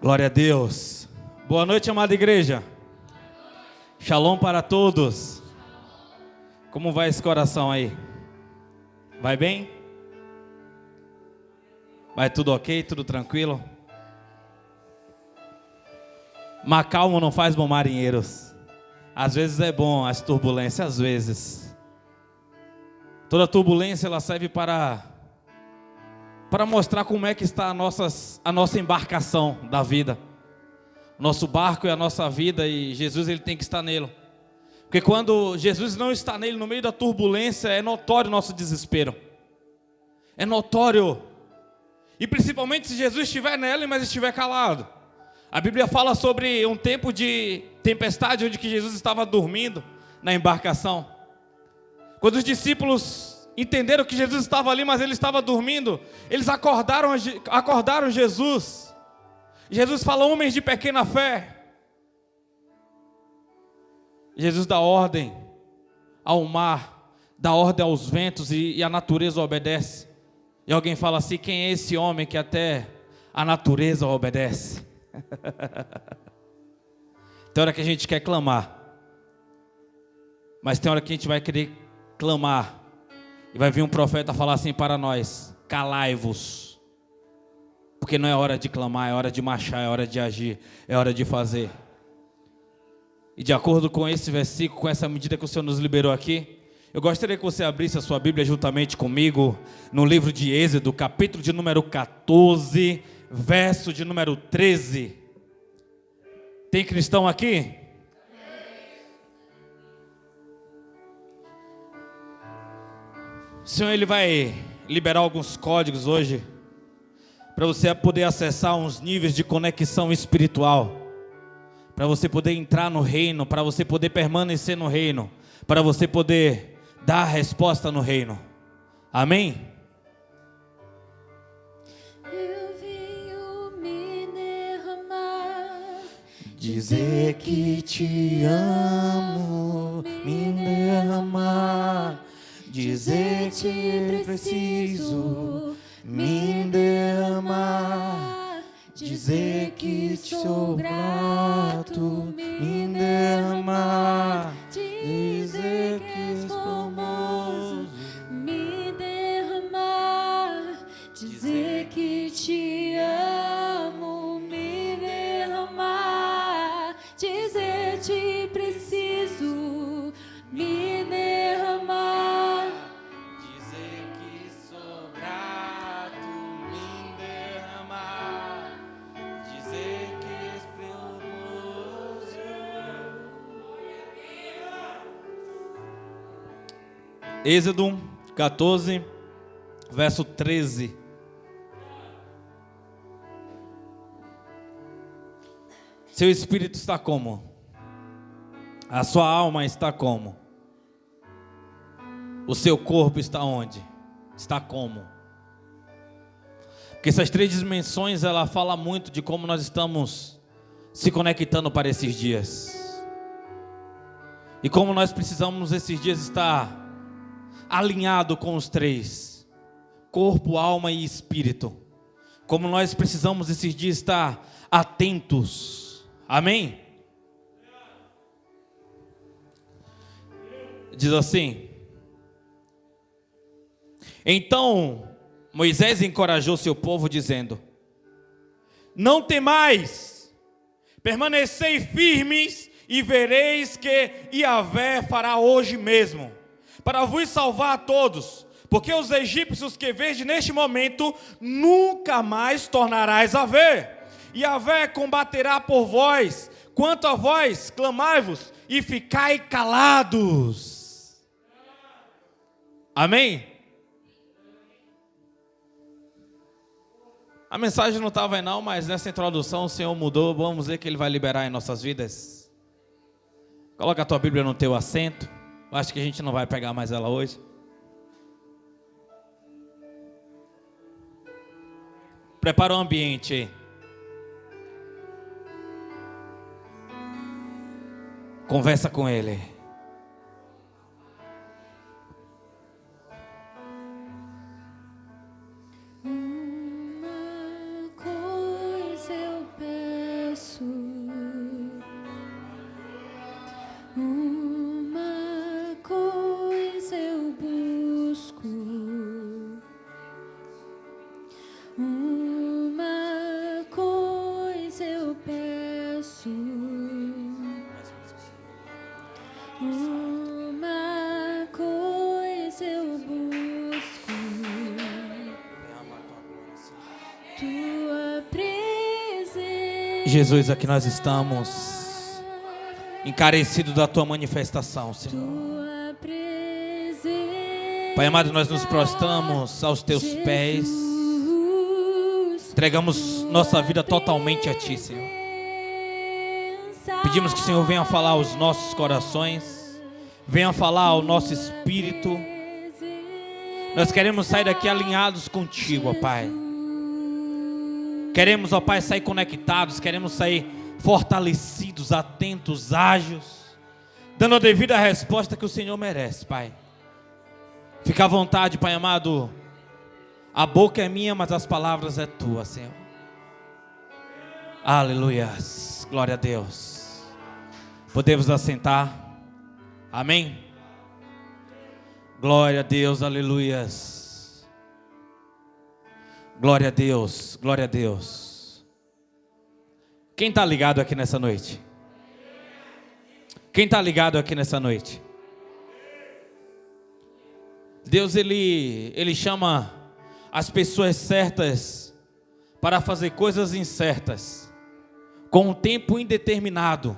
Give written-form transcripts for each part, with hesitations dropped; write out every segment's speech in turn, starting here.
Glória a Deus. Boa noite, amada igreja. Shalom para todos. Como vai esse coração aí? Vai bem? Vai tudo ok? Tudo tranquilo? Mar calmo não faz bom marinheiros. Às vezes é bom as turbulências, às vezes. Toda turbulência ela serve para mostrar como é que está a nossa embarcação da vida. Nosso barco é a nossa vida e Jesus ele tem que estar nele. Porque quando Jesus não está nele, no meio da turbulência, é notório o nosso desespero. É notório. E principalmente se Jesus estiver nela, mas estiver calado. A Bíblia fala sobre um tempo de tempestade, onde que Jesus estava dormindo na embarcação. Quando os discípulos entenderam que Jesus estava ali, mas ele estava dormindo, eles acordaram Jesus. Jesus fala: homens de pequena fé. Jesus dá ordem ao mar, dá ordem aos ventos e a natureza obedece. E alguém fala assim: quem é esse homem que até a natureza obedece? Tem hora que a gente quer clamar, mas tem hora que a gente vai querer clamar e vai vir um profeta falar assim para nós: calai-vos, porque não é hora de clamar, é hora de marchar, é hora de agir, é hora de fazer. E de acordo com esse versículo, com essa medida que o Senhor nos liberou aqui, eu gostaria que você abrisse a sua Bíblia juntamente comigo no livro de Êxodo, capítulo de número 14, verso de número 13. Tem cristão aqui? O Senhor ele vai liberar alguns códigos hoje para você poder acessar uns níveis de conexão espiritual, para você poder entrar no reino, para você poder permanecer no reino, para você poder dar a resposta no reino. Amém? Eu venho me derramar, Dizer que te amo, me derramar. Dizer que preciso me derramar. Dizer que sou grato, me derramar. Dizer que és famoso, me derramar, dizer que te amo, me derramar, dizer te preciso, me derramar. Dizer que sou grato, me derramar. Dizer que és famoso. Êxodo 14, verso 13. Seu espírito está como? A sua alma está como? O seu corpo está onde? Está como? Porque essas três dimensões, ela fala muito de como nós estamos se conectando para esses dias. E como nós precisamos esses dias estar alinhado com os três: corpo, alma e espírito. Como nós precisamos esses dias estar atentos. Amém? Diz assim: então Moisés encorajou seu povo dizendo: não temais, permanecei firmes e vereis que Yahvé fará hoje mesmo para vos salvar a todos, porque os egípcios que vedes neste momento nunca mais tornarás a ver. Yahvé combaterá por vós, quanto a vós, clamai-vos e ficai calados. Amém? A mensagem não estava aí não, mas nessa introdução o Senhor mudou. Vamos ver que Ele vai liberar em nossas vidas. Coloca a tua Bíblia no teu assento. Acho que a gente não vai pegar mais ela hoje. Prepara o ambiente aí. Conversa com Ele. Uma coisa eu peço. Jesus, aqui nós estamos, encarecidos da Tua manifestação, Senhor. Tua presença, Pai amado, nós nos prostramos aos Teus pés, entregamos nossa vida totalmente a Ti, Senhor. Pedimos que o Senhor venha falar aos nossos corações, venha falar ao nosso espírito. Nós queremos sair daqui alinhados contigo, ó Pai. Queremos, ó Pai, sair conectados, queremos sair fortalecidos, atentos, ágeis, dando a devida resposta que o Senhor merece, Pai. Fica à vontade, Pai amado. A boca é minha, mas as palavras é Tua, Senhor. Aleluias, glória a Deus. Podemos assentar. Amém? Glória a Deus, aleluias. Glória a Deus, glória a Deus. Quem está ligado aqui nessa noite? Quem está ligado aqui nessa noite? Deus, Ele chama as pessoas certas para fazer coisas incertas, com um tempo indeterminado.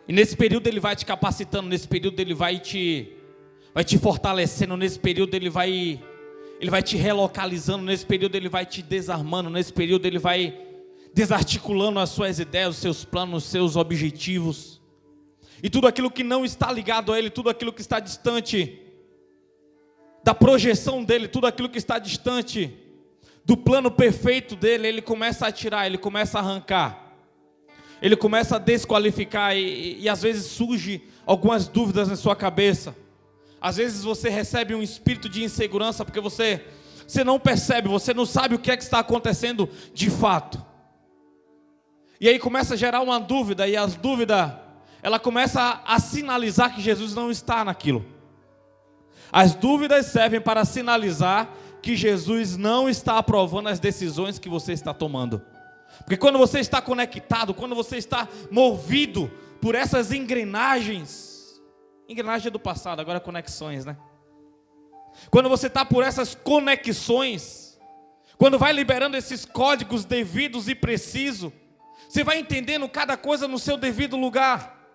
E nesse período Ele vai te capacitando, nesse período Ele vai te fortalecendo, nesse período Ele vai te relocalizando, nesse período Ele vai te desarmando, nesse período Ele vai desarticulando as suas ideias, os seus planos, os seus objetivos. E tudo aquilo que não está ligado a Ele, tudo aquilo que está distante da projeção dEle, tudo aquilo que está distante do plano perfeito dEle, Ele começa a tirar, Ele começa a arrancar. Ele começa a desqualificar e às vezes surge algumas dúvidas na sua cabeça. Às vezes você recebe um espírito de insegurança porque você não percebe, você não sabe o que é que está acontecendo de fato. E aí começa a gerar uma dúvida, e as dúvidas, ela começa a sinalizar que Jesus não está naquilo. As dúvidas servem para sinalizar que Jesus não está aprovando as decisões que você está tomando. Porque quando você está conectado, quando você está movido por essas engrenagens, engrenagem é do passado, agora conexões, né? Quando você está por essas conexões, quando vai liberando esses códigos devidos e precisos, você vai entendendo cada coisa no seu devido lugar.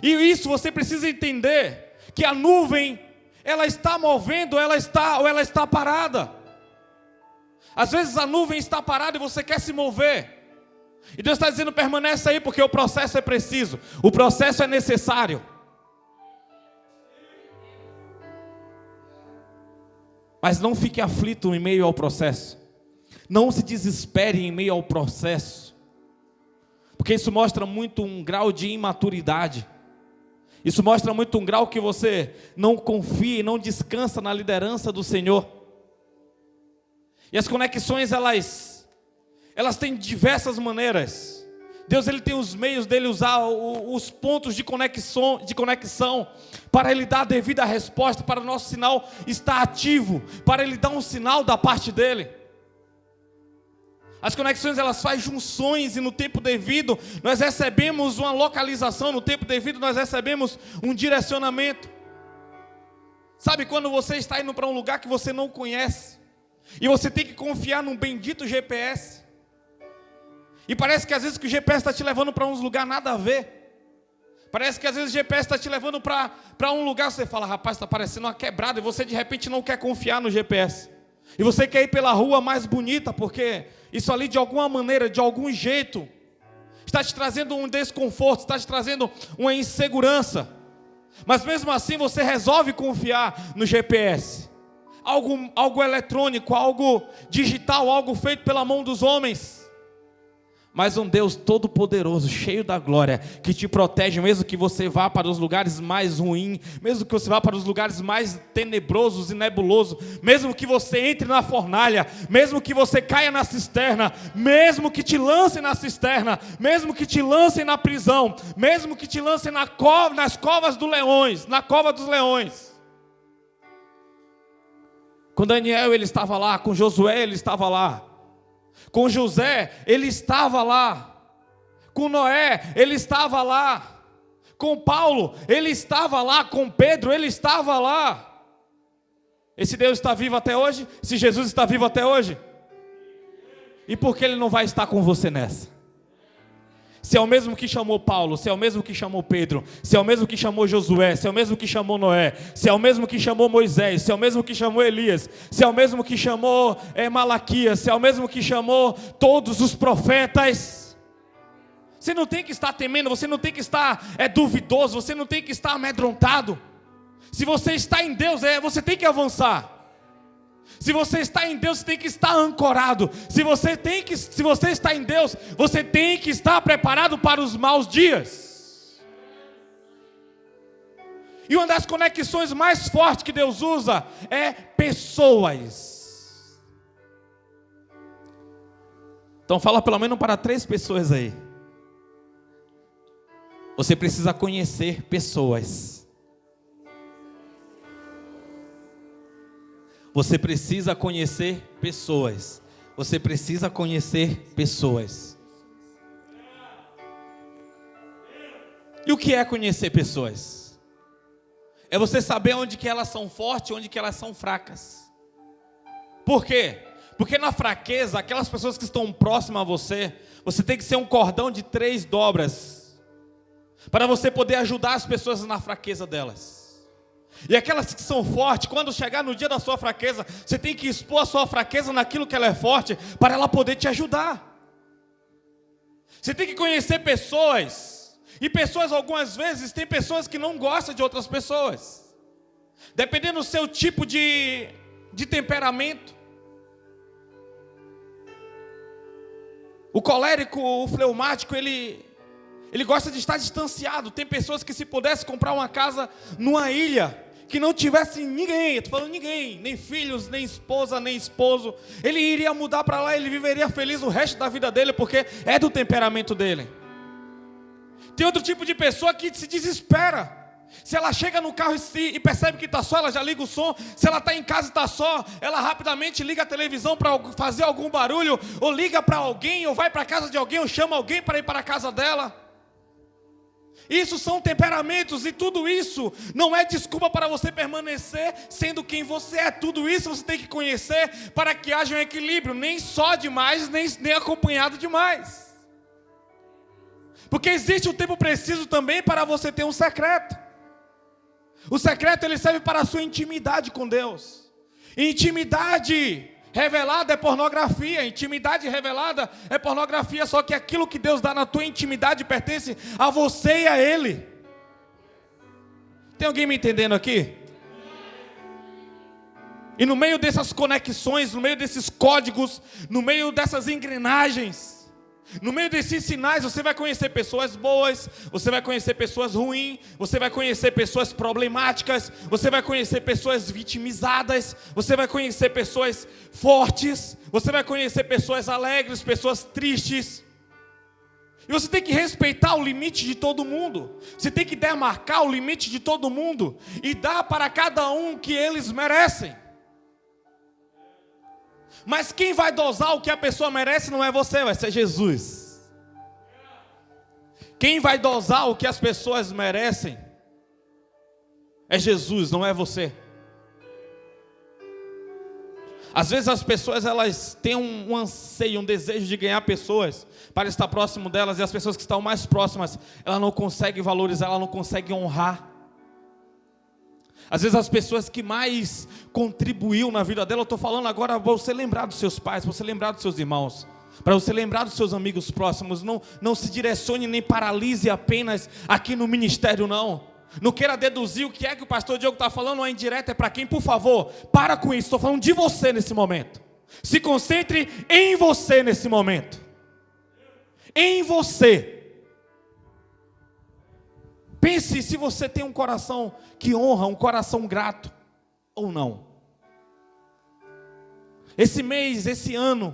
E isso você precisa entender, que a nuvem, ela está movendo, ou ela está parada. Às vezes a nuvem está parada e você quer se mover. E Deus está dizendo, permanece aí, porque o processo é preciso, o processo é necessário. Mas não fique aflito em meio ao processo. Não se desespere em meio ao processo. Porque isso mostra muito um grau de imaturidade. Isso mostra muito um grau que você não confia e não descansa na liderança do Senhor. E as conexões, elas têm diversas maneiras. Deus, Ele tem os meios dele usar os pontos de conexão para Ele dar a devida resposta, para o nosso sinal estar ativo, para Ele dar um sinal da parte dEle. As conexões, elas fazem junções, e no tempo devido nós recebemos uma localização, no tempo devido nós recebemos um direcionamento. Sabe quando você está indo para um lugar que você não conhece, e você tem que confiar num bendito GPS, e parece que às vezes que o GPS está te levando para uns lugares nada a ver. Parece que às vezes o GPS está te levando para um lugar, você fala, rapaz, está parecendo uma quebrada, e você de repente não quer confiar no GPS. E você quer ir pela rua mais bonita, porque isso ali de alguma maneira, de algum jeito, está te trazendo um desconforto, está te trazendo uma insegurança. Mas mesmo assim você resolve confiar no GPS. Algo eletrônico, algo digital, algo feito pela mão dos homens. Mas um Deus todo-poderoso, cheio da glória, que te protege, mesmo que você vá para os lugares mais ruins, mesmo que você vá para os lugares mais tenebrosos e nebulosos, mesmo que você entre na fornalha, mesmo que você caia na cisterna, mesmo que te lancem na cisterna, mesmo que te lancem na prisão, mesmo que te lancem nas covas dos leões, na cova dos leões. Com Daniel ele estava lá, com Josué ele estava lá, com José ele estava lá, com Noé ele estava lá, com Paulo ele estava lá, com Pedro ele estava lá. Esse Deus está vivo até hoje? Esse Jesus está vivo até hoje? E por que Ele não vai estar com você nessa? Se é o mesmo que chamou Paulo, se é o mesmo que chamou Pedro, se é o mesmo que chamou Josué, se é o mesmo que chamou Noé, se é o mesmo que chamou Moisés, se é o mesmo que chamou Elias, se é o mesmo que chamou Malaquias, se é o mesmo que chamou todos os profetas, você não tem que estar temendo, você não tem que estar duvidoso, você não tem que estar amedrontado. Se você está em Deus, você tem que avançar. Se você está em Deus, você tem que estar ancorado. Se você está em Deus, você tem que estar preparado para os maus dias. E uma das conexões mais fortes que Deus usa é pessoas. Então fala pelo menos para 3 pessoas aí. Você precisa conhecer pessoas. Você precisa conhecer pessoas. Você precisa conhecer pessoas. E o que é conhecer pessoas? É você saber onde que elas são fortes e onde que elas são fracas. Por quê? Porque na fraqueza, aquelas pessoas que estão próximas a você, você tem que ser um cordão de 3 dobras, para você poder ajudar as pessoas na fraqueza delas. E aquelas que são fortes, quando chegar no dia da sua fraqueza, você tem que expor a sua fraqueza naquilo que ela é forte, para ela poder te ajudar. Você tem que conhecer pessoas, e pessoas algumas vezes, tem pessoas que não gostam de outras pessoas, dependendo do seu tipo de temperamento. O colérico, o fleumático, ele gosta de estar distanciado. Tem pessoas que, se pudesse comprar uma casa numa ilha, que não tivesse ninguém, estou falando ninguém, nem filhos, nem esposa, nem esposo, ele iria mudar para lá, ele viveria feliz o resto da vida dele, porque é do temperamento dele. Tem outro tipo de pessoa que se desespera. Se ela chega no carro e percebe que está só, ela já liga o som. Se ela está em casa e está só, ela rapidamente liga a televisão para fazer algum barulho, ou liga para alguém, ou vai para a casa de alguém, ou chama alguém para ir para a casa dela. Isso são temperamentos, e tudo isso não é desculpa para você permanecer sendo quem você é. Tudo isso você tem que conhecer para que haja um equilíbrio, nem só demais, nem acompanhado demais. Porque existe um tempo preciso também para você ter um secreto. O secreto, ele serve para a sua intimidade com Deus. Intimidade revelada é pornografia. Intimidade revelada é pornografia. Só que aquilo que Deus dá na tua intimidade pertence a você e a Ele. Tem alguém me entendendo aqui? E no meio dessas conexões, no meio desses códigos, no meio dessas engrenagens, no meio desses sinais, você vai conhecer pessoas boas, você vai conhecer pessoas ruins, você vai conhecer pessoas problemáticas, você vai conhecer pessoas vitimizadas, você vai conhecer pessoas fortes, você vai conhecer pessoas alegres, pessoas tristes. E você tem que respeitar o limite de todo mundo. Você tem que demarcar o limite de todo mundo e dar para cada um o que eles merecem. Mas quem vai dosar o que a pessoa merece não é você, vai ser Jesus. Quem vai dosar o que as pessoas merecem é Jesus, não é você. Às vezes as pessoas, elas têm um anseio, um desejo de ganhar pessoas para estar próximo delas, e as pessoas que estão mais próximas, ela não consegue valorizar, ela não consegue honrar. Às vezes as pessoas que mais contribuiu na vida dela, eu estou falando agora para você lembrar dos seus pais, para você lembrar dos seus irmãos, para você lembrar dos seus amigos próximos. Não se direcione nem paralise apenas aqui no ministério, não. Não queira deduzir o que é que o pastor Diogo está falando, a indireta é para quem, por favor, para com isso. Estou falando de você nesse momento. Se concentre em você nesse momento. Em você. Pense se você tem um coração que honra, um coração grato ou não. Esse mês, esse ano,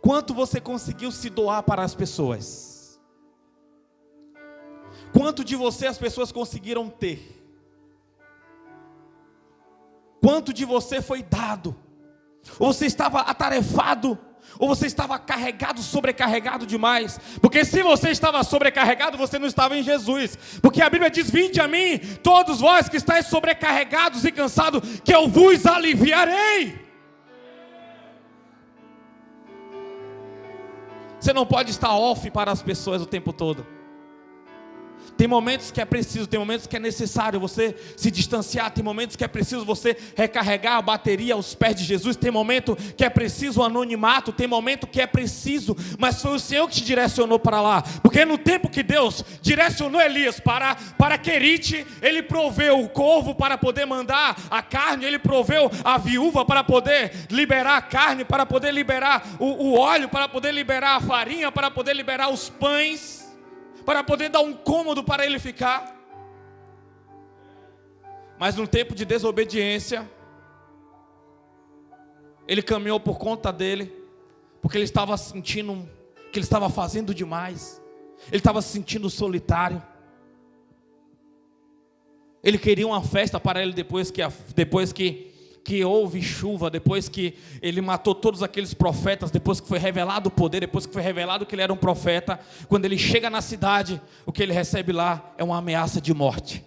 quanto você conseguiu se doar para as pessoas? Quanto de você as pessoas conseguiram ter? Quanto de você foi dado? Ou você estava atarefado? Ou você estava carregado, sobrecarregado demais? Porque se você estava sobrecarregado, você não estava em Jesus. Porque a Bíblia diz: vinde a mim, todos vós que estáis sobrecarregados e cansados, que eu vos aliviarei. Você não pode estar off para as pessoas o tempo todo. Tem momentos que é preciso, tem momentos que é necessário você se distanciar, tem momentos que é preciso você recarregar a bateria aos pés de Jesus, tem momento que é preciso o anonimato, tem momento que é preciso, mas foi o Senhor que te direcionou para lá, porque no tempo que Deus direcionou Elias para Querite, Ele proveu o corvo para poder mandar a carne, Ele proveu a viúva para poder liberar a carne, para poder liberar o óleo, para poder liberar a farinha, para poder liberar os pães, para poder dar um cômodo para ele ficar. Mas no tempo de desobediência, ele caminhou por conta dele, porque ele estava sentindo que ele estava fazendo demais, ele estava se sentindo solitário. Ele queria uma festa para ele depois que houve chuva, depois que ele matou todos aqueles profetas, depois que foi revelado o poder, depois que foi revelado que ele era um profeta. Quando ele chega na cidade, o que ele recebe lá é uma ameaça de morte.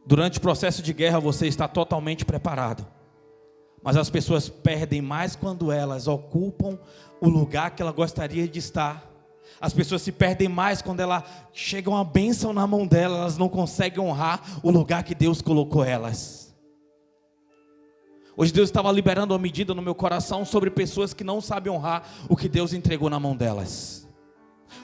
Durante o processo de guerra você está totalmente preparado, mas as pessoas perdem mais quando elas ocupam o lugar que ela gostaria de estar. As pessoas se perdem mais quando ela chega uma bênção na mão dela, elas não conseguem honrar o lugar que Deus colocou elas. Hoje Deus estava liberando uma medida no meu coração sobre pessoas que não sabem honrar o que Deus entregou na mão delas.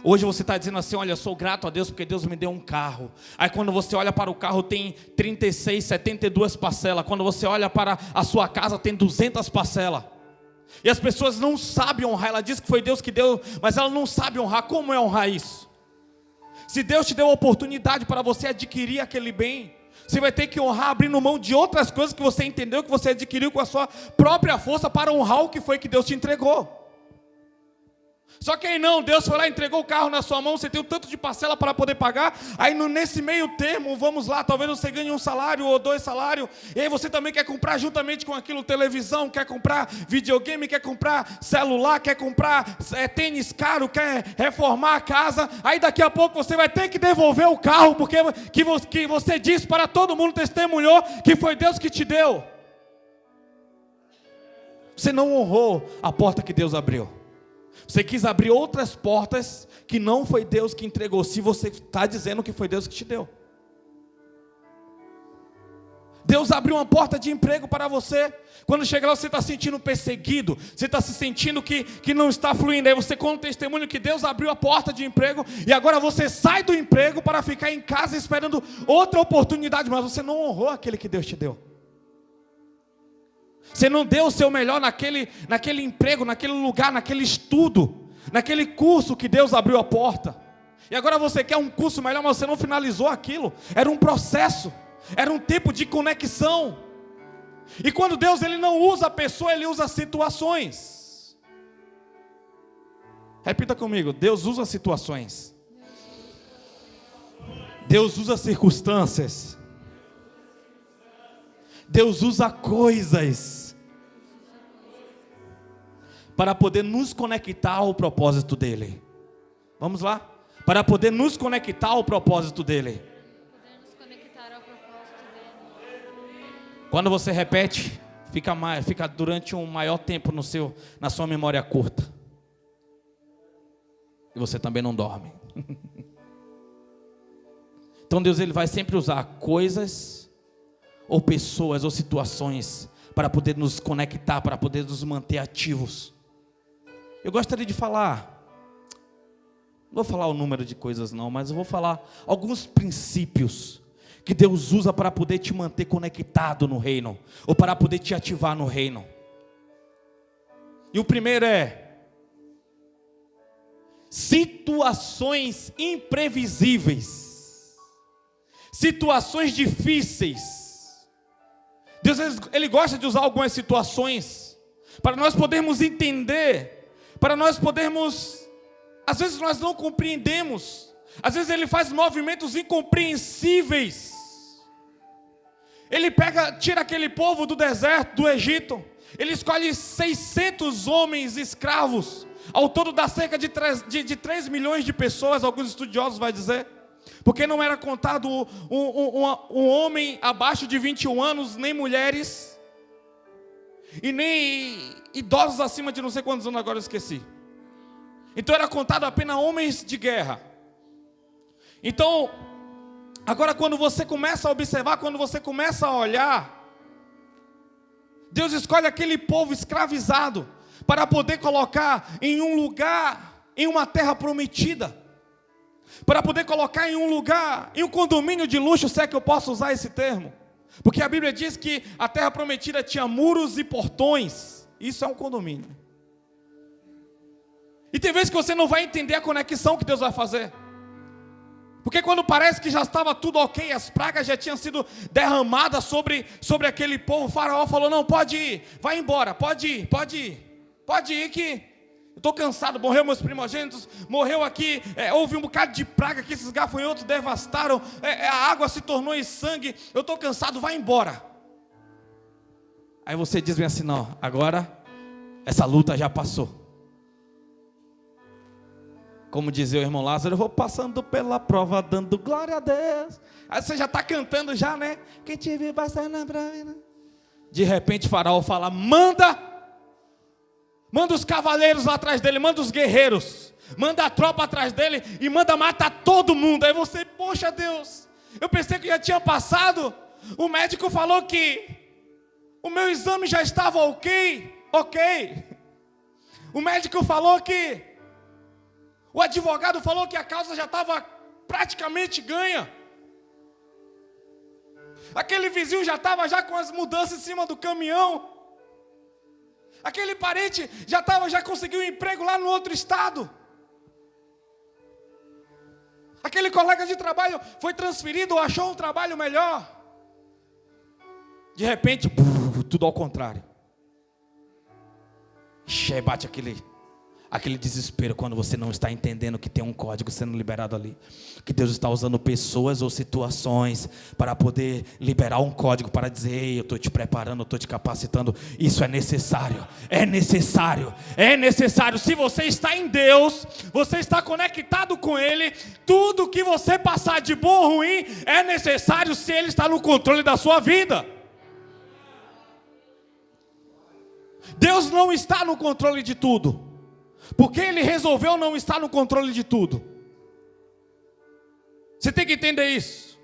Hoje você está dizendo assim: olha, eu sou grato a Deus porque Deus me deu um carro. Aí quando você olha para o carro tem 36, 72 parcelas. Quando você olha para a sua casa tem 200 parcelas. E as pessoas não sabem honrar. Ela diz que foi Deus que deu, mas ela não sabe honrar. Como é honrar isso? Se Deus te deu a oportunidade para você adquirir aquele bem, você vai ter que honrar abrindo mão de outras coisas que você entendeu, que você adquiriu com a sua própria força, para honrar o que foi que Deus te entregou. Só que aí não, Deus foi lá e entregou o carro na sua mão, você tem um tanto de parcela para poder pagar, aí nesse meio termo, vamos lá, talvez você ganhe um salário ou 2 salários, e aí você também quer comprar juntamente com aquilo televisão, quer comprar videogame, quer comprar celular, quer comprar tênis caro, quer reformar a casa, aí daqui a pouco você vai ter que devolver o carro, porque que você disse para todo mundo, testemunhou, que foi Deus que te deu. Você não honrou a porta que Deus abriu. Você quis abrir outras portas que não foi Deus que entregou, se você está dizendo que foi Deus que te deu. Deus abriu uma porta de emprego para você. Quando chega lá você está se sentindo perseguido, você está se sentindo que não está fluindo. Aí você conta um testemunho que Deus abriu a porta de emprego, e agora você sai do emprego para ficar em casa esperando outra oportunidade, mas você não honrou aquele que Deus te deu. Você não deu o seu melhor naquele emprego, naquele lugar, naquele estudo, naquele curso que Deus abriu a porta. E agora você quer um curso melhor, mas você não finalizou aquilo. Era um processo, era um tempo de conexão. E quando Deus ele não usa a pessoa, Ele usa situações. Repita comigo: Deus usa situações. Deus usa circunstâncias. Deus usa coisas para poder nos conectar ao propósito dEle. Vamos lá? Para poder nos conectar ao propósito dEle. Quando você repete, fica durante um maior tempo na sua memória curta. E você também não dorme. Então Deus ele vai sempre usar coisas, ou pessoas, ou situações, para poder nos conectar, para poder nos manter ativos. Eu gostaria de falar, não vou falar o número de coisas não, mas eu vou falar alguns princípios que Deus usa para poder te manter conectado no reino, ou para poder te ativar no reino. E o primeiro é situações imprevisíveis, situações difíceis. Deus ele gosta de usar algumas situações para nós podermos entender, para nós podermos, às vezes nós não compreendemos, às vezes Ele faz movimentos incompreensíveis. Ele tira aquele povo do deserto, do Egito, Ele escolhe 600 homens escravos, ao todo dá cerca de 3 milhões de pessoas, alguns estudiosos vão dizer, porque não era contado um homem abaixo de 21 anos, nem mulheres. e nem idosos acima de não sei quantos anos, agora eu esqueci. Então era contado apenas homens de guerra. Então, agora quando você começa a observar, quando você começa a olhar, Deus escolhe aquele povo escravizado para poder colocar em um lugar, em uma terra prometida, para poder colocar em um lugar, em um condomínio de luxo, se é que eu posso usar esse termo, porque a Bíblia diz que a terra prometida tinha muros e portões. Isso é um condomínio. E tem vezes que você não vai entender a conexão que Deus vai fazer, porque quando parece que já estava tudo ok, as pragas já tinham sido derramadas sobre aquele povo, o faraó falou: não, pode ir, vai embora, pode ir que eu estou cansado, morreu meus primogênitos, morreu aqui, houve um bocado de praga que esses gafanhotos devastaram, a água se tornou em sangue, eu estou cansado, vai embora. Aí você diz bem assim: não, agora essa luta já passou. Como dizia o irmão Lázaro, eu vou passando pela prova, dando glória a Deus. Aí você já está cantando já, né? Quem te viu passando pra mim. De repente o faraó fala: manda os cavaleiros lá atrás dele, manda os guerreiros, manda a tropa atrás dele e manda matar todo mundo. Aí você, poxa Deus, eu pensei que já tinha passado. O médico falou que o meu exame já estava ok. O médico falou que, o advogado falou que a causa já estava praticamente ganha. Aquele vizinho já estava já com as mudanças em cima do caminhão. Aquele parente já conseguiu um emprego lá no outro estado. Aquele colega de trabalho foi transferido ou achou um trabalho melhor. De repente, tudo ao contrário. Bate aquele desespero quando você não está entendendo que tem um código sendo liberado ali, que Deus está usando pessoas ou situações para poder liberar um código para dizer: ei, eu estou te preparando, eu estou te capacitando. Isso é necessário. Se você está em Deus, você está conectado com Ele, tudo que você passar de bom ou ruim é necessário se Ele está no controle da sua vida. Deus não está no controle de tudo, porque Ele resolveu não estar no controle de tudo. Você tem que entender isso.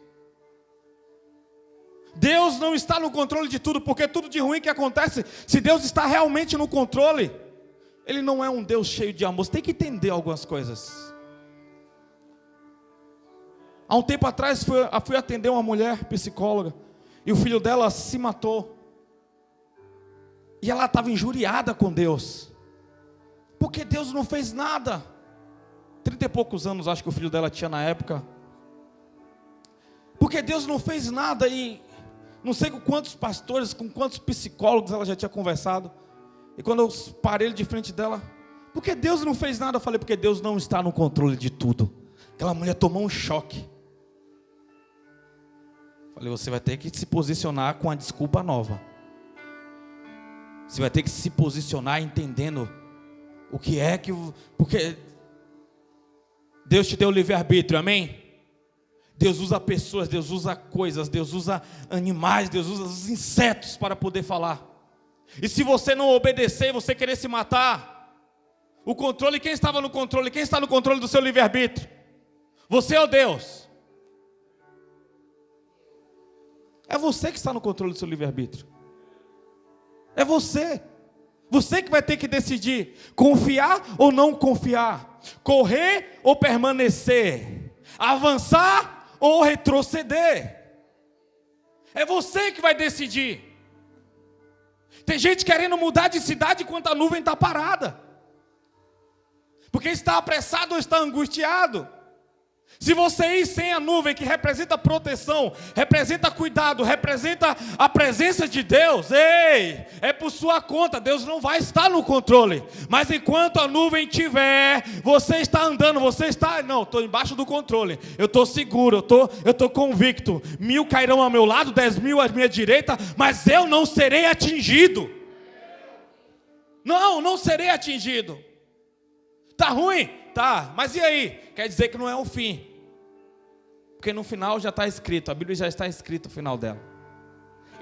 Deus não está no controle de tudo, porque tudo de ruim que acontece, se Deus está realmente no controle, Ele não é um Deus cheio de amor. Você tem que entender algumas coisas. Há um tempo atrás fui atender uma mulher psicóloga, e o filho dela se matou, e ela estava injuriada com Deus, porque Deus não fez nada. 30 e poucos anos acho que o filho dela tinha na época. Porque Deus não fez nada. E não sei com quantos pastores, com quantos psicólogos ela já tinha conversado. E quando eu parei de frente dela: porque Deus não fez nada? Eu falei: porque Deus não está no controle de tudo. Aquela mulher tomou um choque. Falei: você vai ter que se posicionar com a desculpa nova. Você vai ter que se posicionar entendendo o que é que... Porque Deus te deu livre-arbítrio, amém? Deus usa pessoas, Deus usa coisas, Deus usa animais, Deus usa os insetos para poder falar. E se você não obedecer e você querer se matar, o controle, quem estava no controle? Quem está no controle do seu livre-arbítrio? Você ou Deus? É você que está no controle do seu livre-arbítrio. É você. Você que vai ter que decidir: confiar ou não confiar, correr ou permanecer, avançar ou retroceder. É você que vai decidir. Tem gente querendo mudar de cidade enquanto a nuvem está parada, porque está apressado ou está angustiado. Se você ir sem a nuvem, que representa proteção, representa cuidado, representa a presença de Deus, é por sua conta. Deus não vai estar no controle. Mas enquanto a nuvem tiver, você está andando, não, estou embaixo do controle, eu estou seguro, eu estou convicto. 1000 cairão ao meu lado, 10.000 à minha direita, mas eu não serei atingido. Não serei atingido. Está ruim? Tá, mas e aí? Quer dizer que não é o fim, porque no final já está escrito, a Bíblia já está escrito o final dela,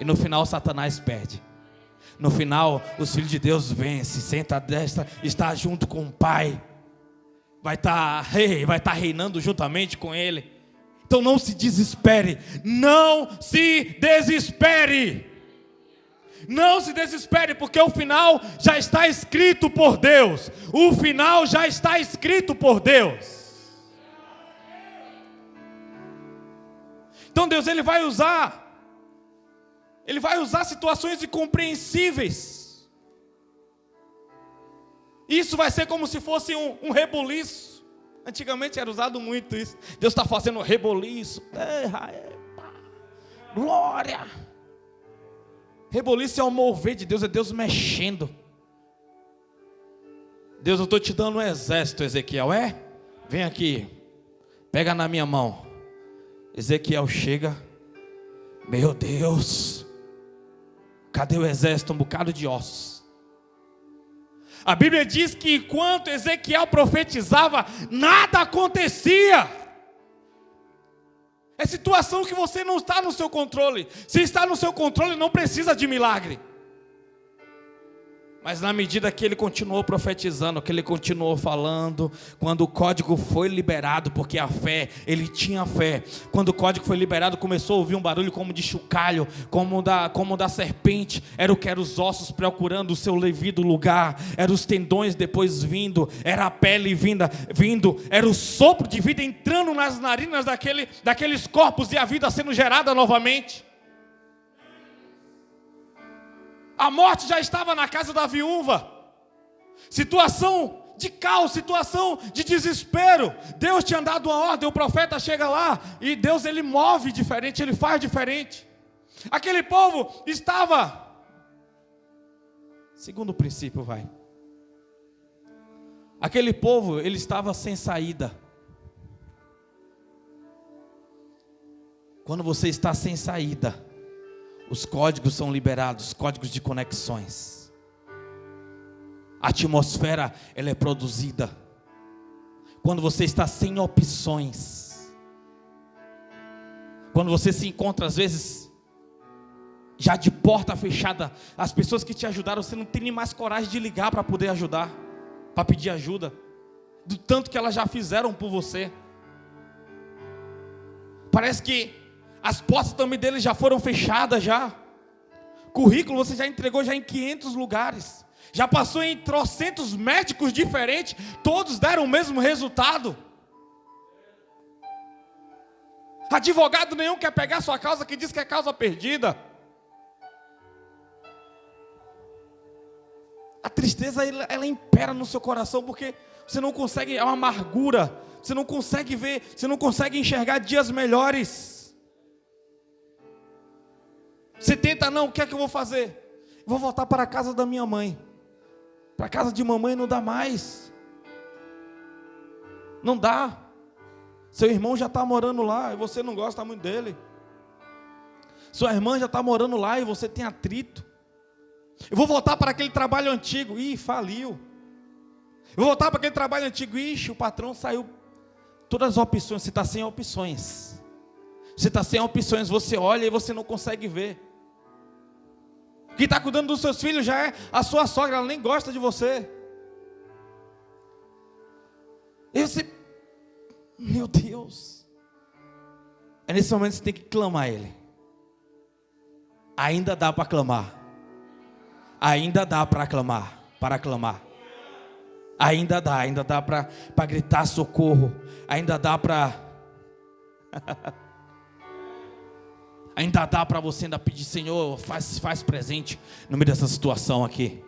e no final Satanás perde. No final, os filhos de Deus vêm, se senta à destra, está junto com o Pai. Vai estar reinando juntamente com Ele. Então não se desespere. Não se desespere. Não se desespere, porque o final já está escrito por Deus. O final já está escrito por Deus. Então Deus, Ele vai usar situações incompreensíveis. Isso vai ser como se fosse um reboliço. Antigamente era usado muito isso. Deus está fazendo reboliço. Glória. Reboliço é o mover de Deus, é Deus mexendo. Deus, eu estou te dando um exército, Ezequiel. Vem aqui. Pega na minha mão. Ezequiel chega. Meu Deus. Cadê o exército? Um bocado de ossos. A Bíblia diz que enquanto Ezequiel profetizava, nada acontecia. É situação que você não está no seu controle. Se está no seu controle, não precisa de milagre. Mas na medida que ele continuou profetizando, que ele continuou falando, quando o código foi liberado, porque a fé, ele tinha fé. Quando o código foi liberado, começou a ouvir um barulho como de chocalho, como da serpente. Era os ossos procurando o seu devido lugar. Era os tendões depois vindo. Era a pele vindo. Era o sopro de vida entrando nas narinas daqueles corpos e a vida sendo gerada novamente. A morte já estava na casa da viúva. Situação de caos, situação de desespero. Deus tinha dado uma ordem, o profeta chega lá e Deus, ele move diferente, ele faz diferente. Aquele povo estava, segundo o princípio, aquele povo, ele estava sem saída. Quando você está sem saída, os códigos são liberados, códigos de conexões. A atmosfera, ela é produzida. Quando você está sem opções. Quando você se encontra, às vezes, já de porta fechada. As pessoas que te ajudaram, você não tem nem mais coragem de ligar para poder ajudar. Para pedir ajuda. Do tanto que elas já fizeram por você. Parece que as portas também deles já foram fechadas já. Currículo você já entregou já em 500 lugares. Já passou em trocentos médicos diferentes. Todos deram o mesmo resultado. Advogado nenhum quer pegar sua causa, que diz que é causa perdida. A tristeza, ela impera no seu coração, porque você não consegue, é uma amargura. Você não consegue ver, você não consegue enxergar dias melhores. Você tenta, não, o que é que eu vou fazer? Vou voltar para a casa da minha mãe. Para a casa de mamãe não dá mais. Não dá. Seu irmão já está morando lá e você não gosta muito dele. Sua irmã já está morando lá e você tem atrito. Eu vou voltar para aquele trabalho antigo. Ih, faliu. Eu vou voltar para aquele trabalho antigo. Ixi, o patrão saiu. Todas as opções, você está sem opções. Você está sem opções, você olha e você não consegue ver. Quem está cuidando dos seus filhos já é a sua sogra, ela nem gosta de você. E você, meu Deus. É nesse momento que você tem que clamar a Ele. Ainda dá para clamar. Ainda dá para clamar. Ainda dá para gritar socorro. Ainda dá para... Ainda dá para você ainda pedir, Senhor, faz presente no meio dessa situação aqui.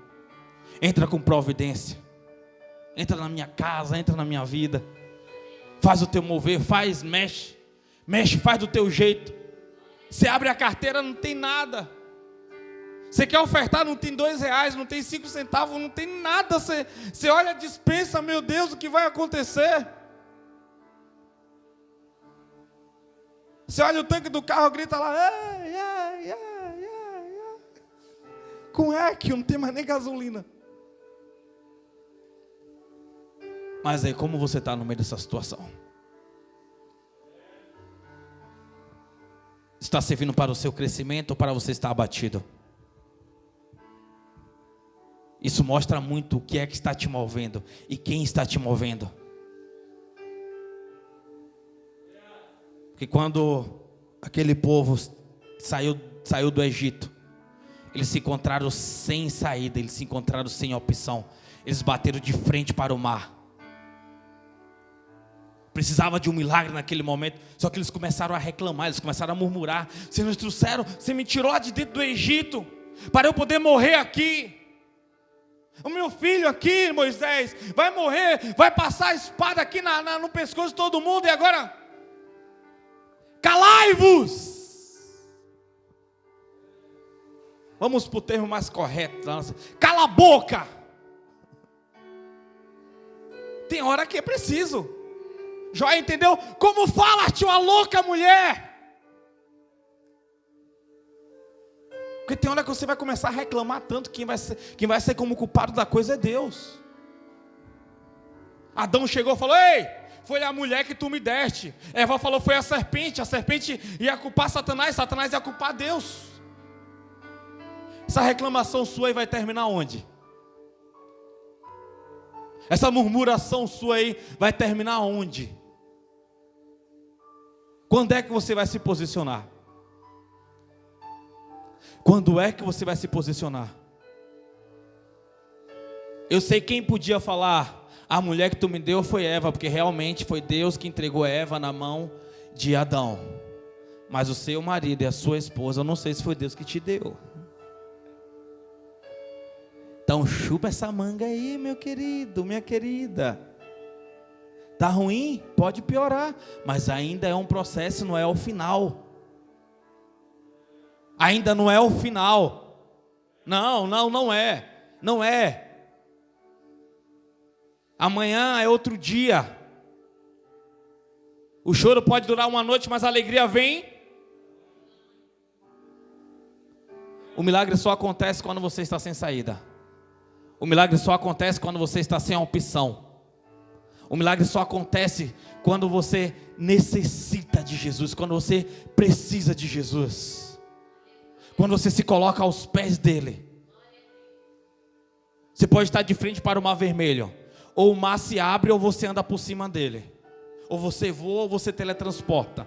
Entra com providência. Entra na minha casa, entra na minha vida. Faz o teu mover, mexe, faz do teu jeito. Você abre a carteira, não tem nada. Você quer ofertar, não tem R$2, não tem 5 centavos, não tem nada. Você olha a despensa, meu Deus, o que vai acontecer? Você olha o tanque do carro, grita lá, com eco, não tem mais nem gasolina. Mas aí, como você está no meio dessa situação? Está servindo para o seu crescimento ou para você estar abatido? Isso mostra muito o que é que está te movendo e quem está te movendo. Porque quando aquele povo saiu do Egito, eles se encontraram sem saída, eles se encontraram sem opção. Eles bateram de frente para o mar. Precisava de um milagre naquele momento. Só que eles começaram a reclamar, eles começaram a murmurar. Vocês nos trouxeram, você me tirou lá de dentro do Egito, para eu poder morrer aqui. O meu filho aqui, Moisés, vai morrer, vai passar a espada aqui no pescoço de todo mundo. E agora, calai-vos. Vamos para o termo mais correto. Cala a boca. Tem hora que é preciso. Jó entendeu? Como fala-te uma louca mulher? Porque tem hora que você vai começar a reclamar tanto, quem vai ser como culpado da coisa é Deus. Adão chegou e falou: ei, foi a mulher que tu me deste. Eva falou: foi a serpente ia culpar Satanás ia culpar Deus. Essa reclamação sua aí vai terminar onde? Essa murmuração sua aí vai terminar onde? Quando é que você vai se posicionar? Quando é que você vai se posicionar? Eu sei quem podia falar: a mulher que tu me deu foi Eva, porque realmente foi Deus que entregou Eva na mão de Adão. Mas o seu marido e a sua esposa, eu não sei se foi Deus que te deu. Então chupa essa manga aí, meu querido, minha querida. Tá ruim? Pode piorar, mas ainda é um processo, não é o final. Ainda não é o final. Não é. Amanhã é outro dia. O choro pode durar uma noite, mas a alegria vem. O milagre só acontece quando você está sem saída. O milagre só acontece quando você está sem opção. O milagre só acontece quando você necessita de Jesus, quando você precisa de Jesus, quando você se coloca aos pés dele. Você pode estar de frente para o mar vermelho, ou o mar se abre ou você anda por cima dele, ou você voa ou você teletransporta.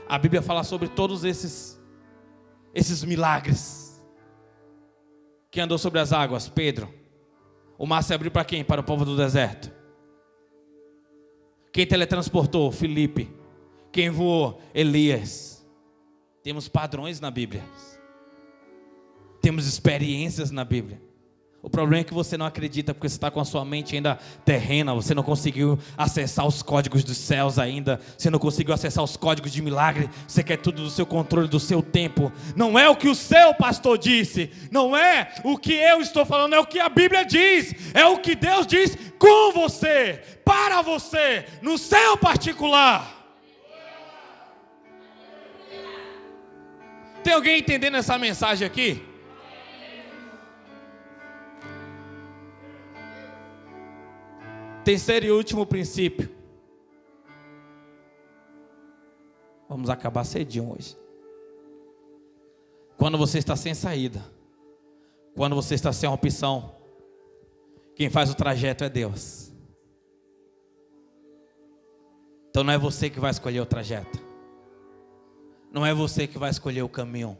A Bíblia fala sobre todos esses milagres. Quem andou sobre as águas? Pedro. O mar se abriu para quem? Para o povo do deserto. Quem teletransportou? Filipe. Quem voou? Elias. Temos padrões na Bíblia. Temos experiências na Bíblia. O problema é que você não acredita, porque você está com a sua mente ainda terrena. Você não conseguiu acessar os códigos dos céus ainda. Você não conseguiu acessar os códigos de milagre. Você quer tudo do seu controle, do seu tempo. Não é o que o seu pastor disse. Não é o que eu estou falando. É o que a Bíblia diz. É o que Deus diz com você, para você, no seu particular. Tem alguém entendendo essa mensagem aqui? Terceiro e último princípio. Vamos acabar cedinho hoje. Quando você está sem saída, quando você está sem opção, quem faz o trajeto é Deus. Então não é você que vai escolher o trajeto. Não é você que vai escolher o caminho.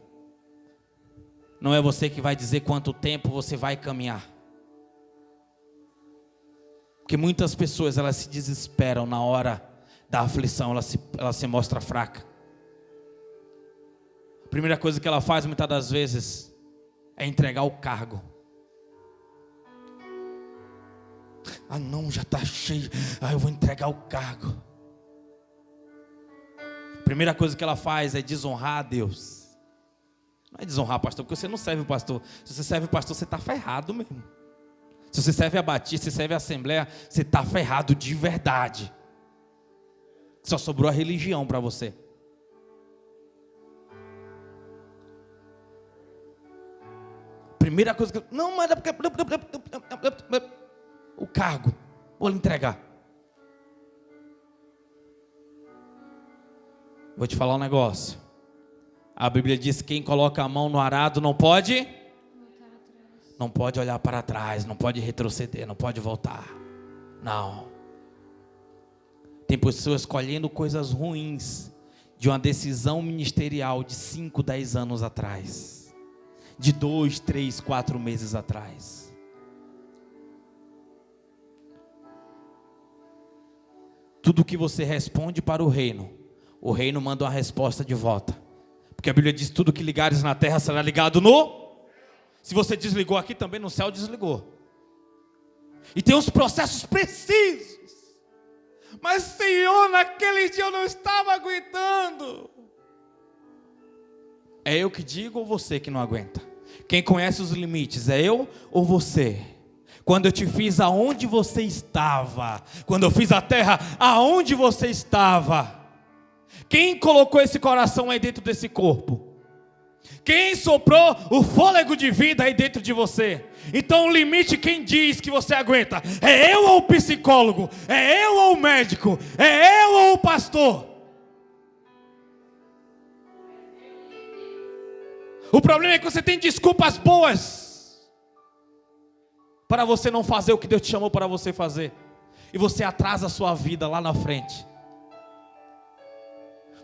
Não é você que vai dizer quanto tempo você vai caminhar. Porque muitas pessoas, elas se desesperam na hora da aflição, ela se mostra fraca. A primeira coisa que ela faz muitas das vezes é entregar o cargo. Ah não, já está cheio, eu vou entregar o cargo. A primeira coisa que ela faz é desonrar a Deus. Não é desonrar pastor, porque você não serve o pastor. Se você serve o pastor, você está ferrado mesmo. Se você serve a Batista, se serve a Assembleia, você está ferrado de verdade. Só sobrou a religião para você. Primeira coisa que... Não, mas... O cargo. Vou lhe entregar. Vou te falar um negócio. A Bíblia diz que quem coloca a mão no arado não pode não pode olhar para trás, não pode retroceder, não pode voltar. Não. Tem pessoas escolhendo coisas ruins de uma decisão ministerial de 5, 10 anos atrás. De 2, 3, 4 meses atrás. Tudo que você responde para o reino manda uma resposta de volta. Porque a Bíblia diz: tudo que ligares na terra será ligado no... Se você desligou aqui, também no céu desligou. E tem uns processos precisos. Mas, Senhor, naquele dia eu não estava aguentando. É eu que digo ou você que não aguenta? Quem conhece os limites, é eu ou você? Quando eu te fiz, aonde você estava? Quando eu fiz a terra, aonde você estava? Quem colocou esse coração aí dentro desse corpo? Quem soprou o fôlego de vida aí dentro de você? Então o limite, quem diz que você aguenta? É eu ou o psicólogo? É eu ou o médico? É eu ou o pastor? O problema é que você tem desculpas boas para você não fazer o que Deus te chamou para você fazer. E você atrasa a sua vida lá na frente.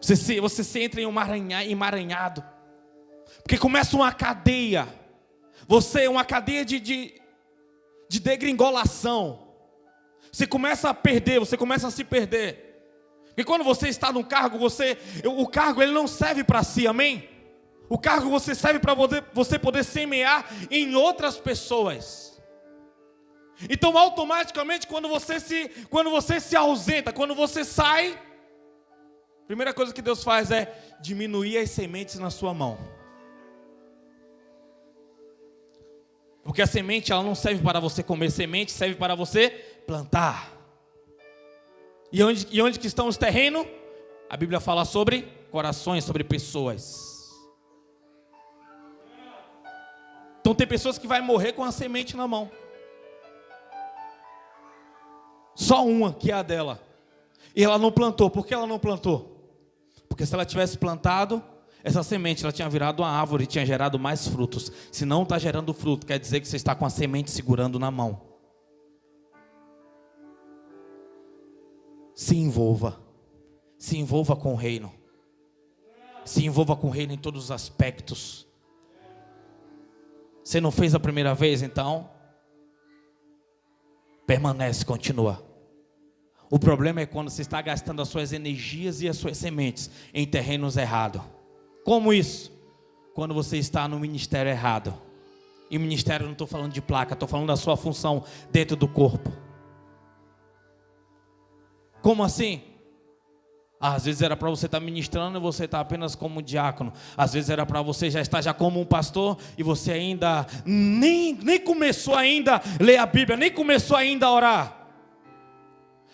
Você se entra em um emaranhado. Porque começa uma cadeia. Uma cadeia de degringolação. Você começa a perder, você começa a se perder. Porque quando você está no cargo, o cargo ele não serve para si, amém? O cargo você serve para você poder semear em outras pessoas. Então automaticamente quando você se ausenta, quando você sai, a primeira coisa que Deus faz é diminuir as sementes na sua mão. Porque a semente ela não serve para você comer, semente serve para você plantar. E onde que estão os terrenos? A Bíblia fala sobre corações, sobre pessoas. Então tem pessoas que vão morrer com a semente na mão. Só uma que é a dela. E ela não plantou. Por que ela não plantou? Porque se ela tivesse plantado essa semente, ela tinha virado uma árvore e tinha gerado mais frutos. Se não está gerando fruto, quer dizer que você está com a semente segurando na mão. Se envolva. Se envolva com o reino. Se envolva com o reino em todos os aspectos. Você não fez a primeira vez, então permanece, continua. O problema é quando você está gastando as suas energias e as suas sementes em terrenos errados. Como isso? Quando você está no ministério errado. E ministério eu não estou falando de placa, estou falando da sua função dentro do corpo. Como assim? Às vezes era para você estar ministrando e você está apenas como diácono. Às vezes era para você já estar como um pastor e você ainda nem começou ainda a ler a Bíblia, nem começou ainda a orar.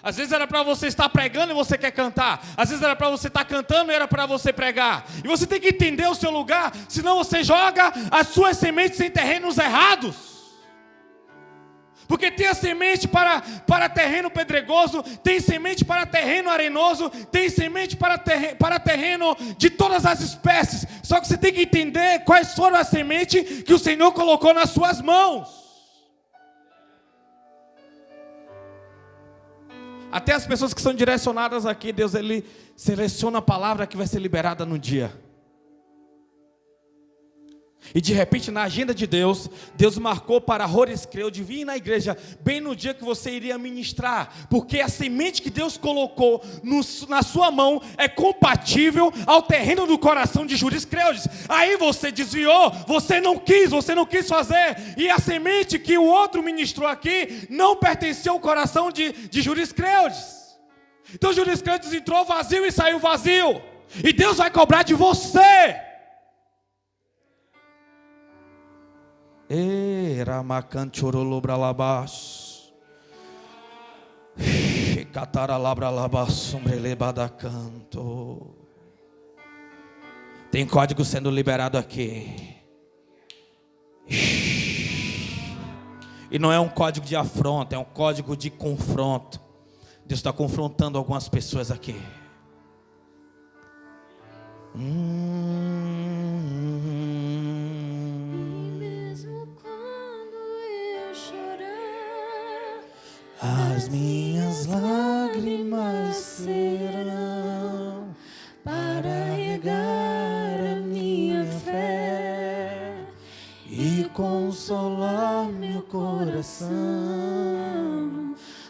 Às vezes era para você estar pregando e você quer cantar. Às vezes era para você estar cantando e era para você pregar. E você tem que entender o seu lugar, senão você joga as suas sementes em terrenos errados. Porque tem a semente para terreno pedregoso, tem semente para terreno arenoso, tem semente para terreno de todas as espécies. Só que você tem que entender quais foram as sementes que o Senhor colocou nas suas mãos. Até as pessoas que são direcionadas aqui, Deus ele seleciona a palavra que vai ser liberada no dia. E de repente na agenda de Deus, Deus marcou para Horace Creude vir na igreja bem no dia que você iria ministrar. Porque a semente que Deus colocou na sua mão é compatível ao terreno do coração de Horace Creude. Aí você desviou, você não quis fazer. E a semente que o outro ministrou aqui não pertenceu ao coração de Horace Creude. Então Horace Creude entrou vazio e saiu vazio. E Deus vai cobrar de você. Tem código sendo liberado aqui. E não é um código de afronta, é um código de confronto. Deus está confrontando algumas pessoas aqui. Mesmo quando As minhas lágrimas serão para regar a minha fé e consolar meu coração,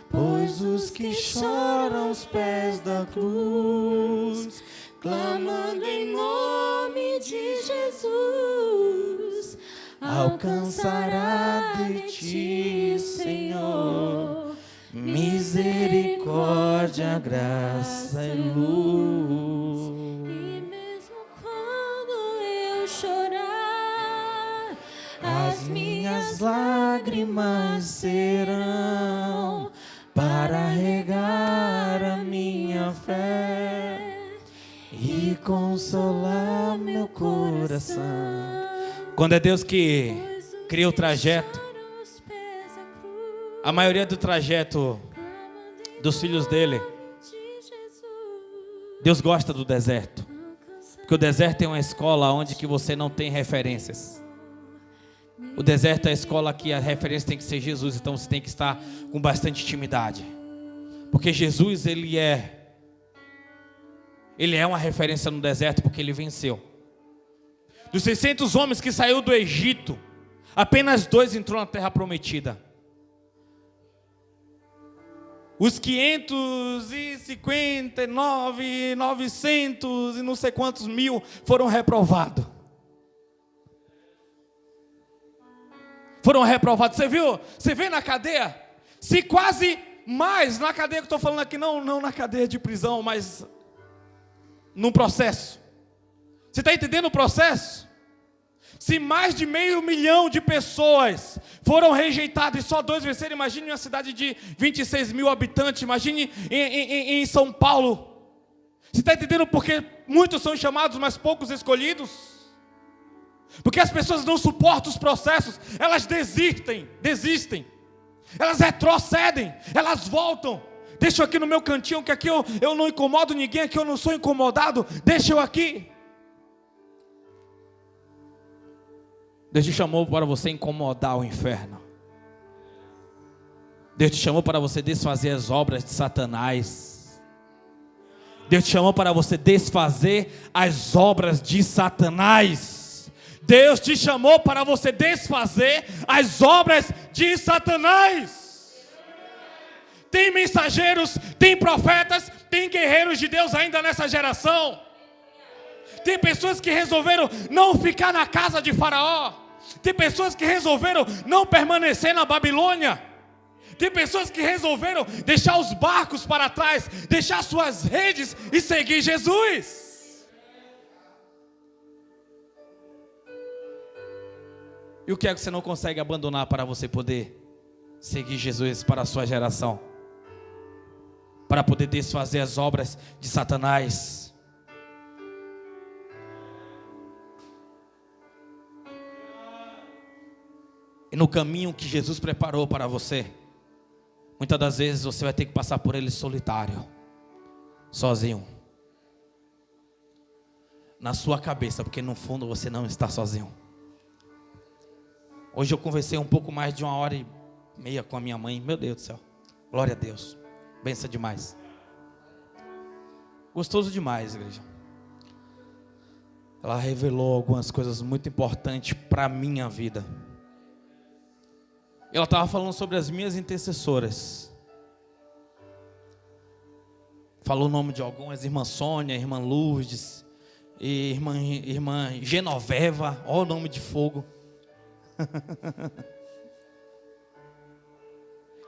pois os que choram aos pés da cruz, clamando em nome de Jesus, alcançará de ti, Senhor, misericórdia, graça e luz. E mesmo quando eu chorar, As minhas lágrimas serão para regar a minha fé e consolar meu coração. Quando é Deus que cria o trajeto, a maioria do trajeto dos filhos dele, Deus gosta do deserto, porque o deserto é uma escola onde que você não tem referências. O deserto é a escola que a referência tem que ser Jesus, então você tem que estar com bastante intimidade, porque Jesus ele é uma referência no deserto, porque ele venceu. Dos 600 homens que saiu do Egito, apenas 2 entrou na terra prometida. Os 559, 900 e não sei quantos mil foram reprovados. Foram reprovados. Você viu? Você vê na cadeia? Se quase mais, na cadeia que eu estou falando aqui, não na cadeia de prisão, mas num processo. Você está entendendo o processo? Se mais de 500 mil de pessoas foram rejeitadas e só 2 venceram, imagine uma cidade de 26 mil habitantes, imagine em São Paulo. Você está entendendo porque muitos são chamados, mas poucos escolhidos? Porque as pessoas não suportam os processos, elas desistem, elas retrocedem, elas voltam. Deixa eu aqui no meu cantinho, que aqui eu não incomodo ninguém, aqui eu não sou incomodado, deixa eu aqui. Deus te chamou para você incomodar o inferno. Deus te chamou para você desfazer as obras de Satanás. Deus te chamou para você desfazer as obras de Satanás. Deus te chamou para você desfazer as obras de Satanás. Tem mensageiros, tem profetas, tem guerreiros de Deus ainda nessa geração. Tem pessoas que resolveram não ficar na casa de Faraó. Tem pessoas que resolveram não permanecer na Babilônia. Tem pessoas que resolveram deixar os barcos para trás, deixar suas redes e seguir Jesus. E o que é que você não consegue abandonar para você poder seguir Jesus para a sua geração? Para poder desfazer as obras de Satanás. E no caminho que Jesus preparou para você, muitas das vezes você vai ter que passar por ele solitário, sozinho. Na sua cabeça, porque no fundo você não está sozinho. Hoje eu conversei um pouco mais de 1h30 com a minha mãe. Meu Deus do céu, glória a Deus, benção demais. Gostoso demais, igreja. Ela revelou algumas coisas muito importantes para a minha vida. Ela estava falando sobre as minhas intercessoras. Falou o nome de algumas, irmã Sônia, irmã Lourdes, irmã Genoveva, olha o nome de fogo.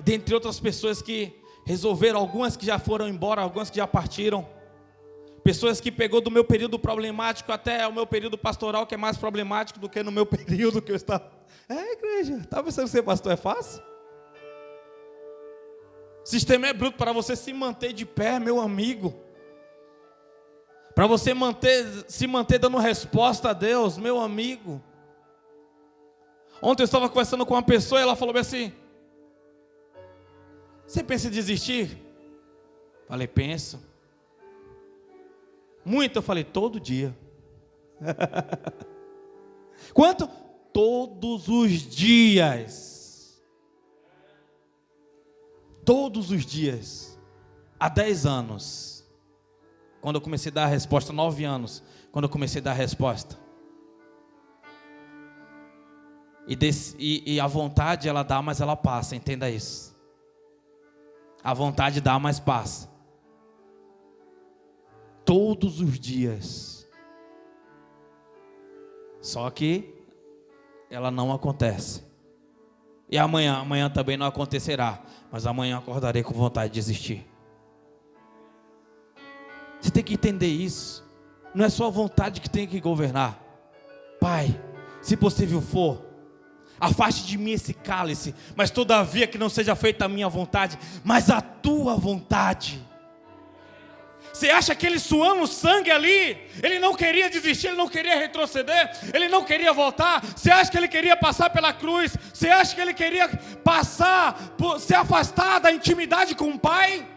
Dentre outras pessoas que resolveram, algumas que já foram embora, algumas que já partiram. Pessoas que pegou do meu período problemático até o meu período pastoral, que é mais problemático do que no meu período que eu estava. Igreja, está pensando que ser pastor é fácil? O sistema é bruto para você se manter de pé, meu amigo. Para você se manter dando resposta a Deus, meu amigo. Ontem eu estava conversando com uma pessoa e ela falou assim: você pensa em desistir? Falei, penso. Muito, eu falei, todo dia. Quanto? Todos os dias. Todos os dias, há 10 anos, quando eu comecei a dar a resposta, 9 anos, quando eu comecei a dar a resposta. E a vontade ela dá, mas ela passa, entenda isso. A vontade dá, mas passa. Todos os dias. Só que ela não acontece. E amanhã também não acontecerá. Mas amanhã acordarei com vontade de desistir. Você tem que entender isso. Não é só a vontade que tem que governar. Pai, se possível for, afaste de mim esse cálice, mas todavia que não seja feita a minha vontade, mas a tua vontade. Você acha que ele suando sangue ali, ele não queria desistir, ele não queria retroceder, ele não queria voltar? Você acha que ele queria passar pela cruz? Você acha que ele queria se afastar da intimidade com o Pai?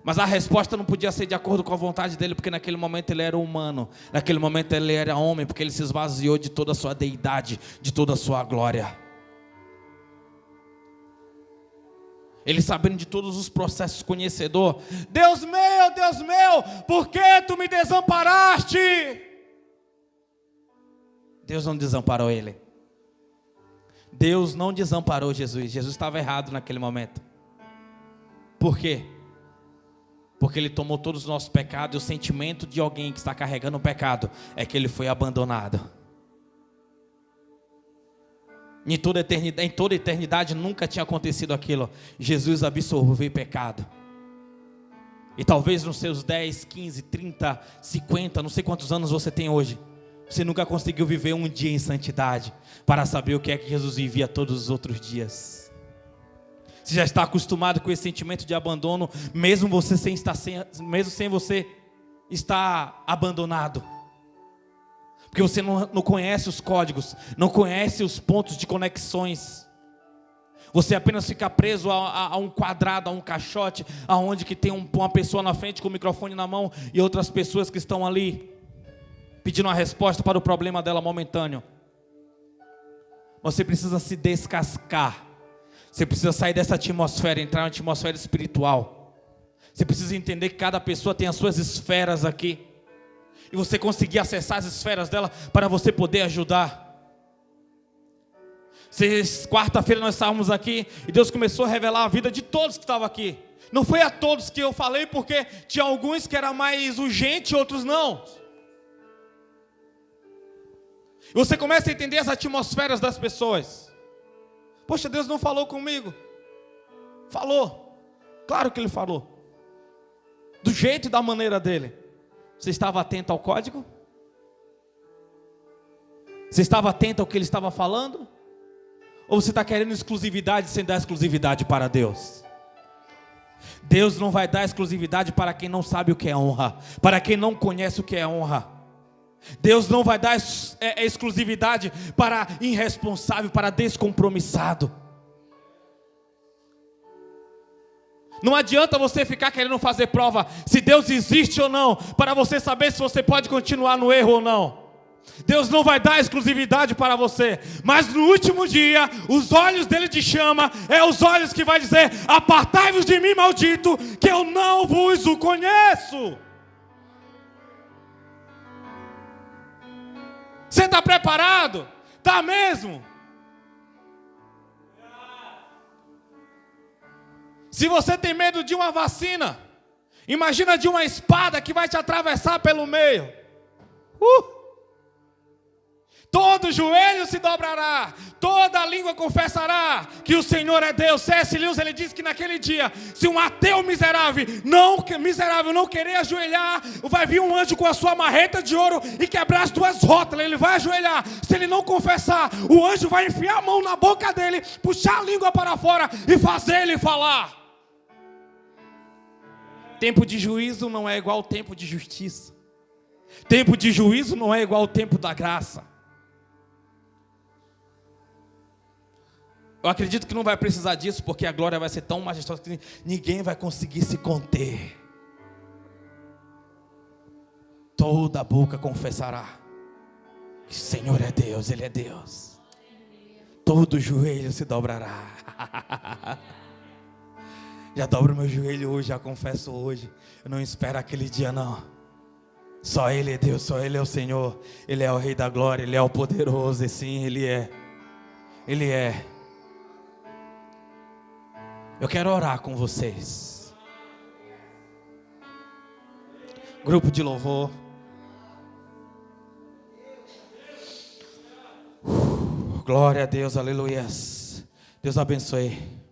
Mas a resposta não podia ser de acordo com a vontade dele, porque naquele momento ele era humano, naquele momento ele era homem, porque ele se esvaziou de toda a sua deidade, de toda a sua glória. Ele sabendo de todos os processos, conhecedor. Deus meu, por que tu me desamparaste? Deus não desamparou ele. Deus não desamparou Jesus. Jesus estava errado naquele momento. Por quê? Porque ele tomou todos os nossos pecados. E o sentimento de alguém que está carregando o pecado é que ele foi abandonado. Em toda eternidade nunca tinha acontecido aquilo. Jesus absorveu pecado. E talvez nos seus 10, 15, 30, 50, não sei quantos anos você tem hoje, você nunca conseguiu viver um dia em santidade para saber o que é que Jesus vivia todos os outros dias. Você já está acostumado com esse sentimento de abandono, mesmo sem você estar abandonado. Porque você não conhece os códigos, não conhece os pontos de conexões. Você apenas fica preso a um quadrado, a um caixote, aonde que tem uma pessoa na frente com o microfone na mão e outras pessoas que estão ali pedindo uma resposta para o problema dela momentâneo. Você precisa se descascar. Você precisa sair dessa atmosfera, entrar na atmosfera espiritual. Você precisa entender que cada pessoa tem as suas esferas aqui. E você conseguir acessar as esferas dela para você poder ajudar. Quarta-feira nós estávamos aqui e Deus começou a revelar a vida de todos que estavam aqui. Não foi a todos que eu falei, porque tinha alguns que era mais urgente e outros não. E você começa a entender as atmosferas das pessoas. Poxa, Deus não falou comigo. Falou. Claro que Ele falou. Do jeito e da maneira dEle. Você estava atento ao código? Você estava atento ao que Ele estava falando? Ou você está querendo exclusividade sem dar exclusividade para Deus? Deus não vai dar exclusividade para quem não sabe o que é honra, para quem não conhece o que é honra. Deus não vai dar exclusividade para irresponsável, para descompromissado. Não adianta você ficar querendo fazer prova se Deus existe ou não, para você saber se você pode continuar no erro ou não. Deus não vai dar exclusividade para você, mas no último dia, os olhos dele te chamam, é os olhos que vai dizer: apartai-vos de mim, maldito, que eu não vos o conheço. Você está preparado? Está mesmo? Se você tem medo de uma vacina, imagina de uma espada que vai te atravessar pelo meio. Todo joelho se dobrará, toda língua confessará que o Senhor é Deus. C.S. Lewis, ele diz que naquele dia, se um ateu miserável não querer ajoelhar, vai vir um anjo com a sua marreta de ouro e quebrar as duas rótulas. Ele vai ajoelhar. Se ele não confessar, o anjo vai enfiar a mão na boca dele, puxar a língua para fora e fazer ele falar. Tempo de juízo não é igual ao tempo de justiça. Tempo de juízo não é igual ao tempo da graça. Eu acredito que não vai precisar disso, porque a glória vai ser tão majestosa que ninguém vai conseguir se conter. Toda boca confessará que o Senhor é Deus, Ele é Deus. todo joelho se dobrará. Já dobro meu joelho hoje, já confesso hoje. Eu não espero aquele dia não. Só Ele é Deus, só Ele é o Senhor. Ele é o Rei da Glória, Ele é o poderoso. E sim, Ele é. Ele é. Eu quero orar com vocês. Grupo de louvor. Glória a Deus, aleluias. Deus abençoe.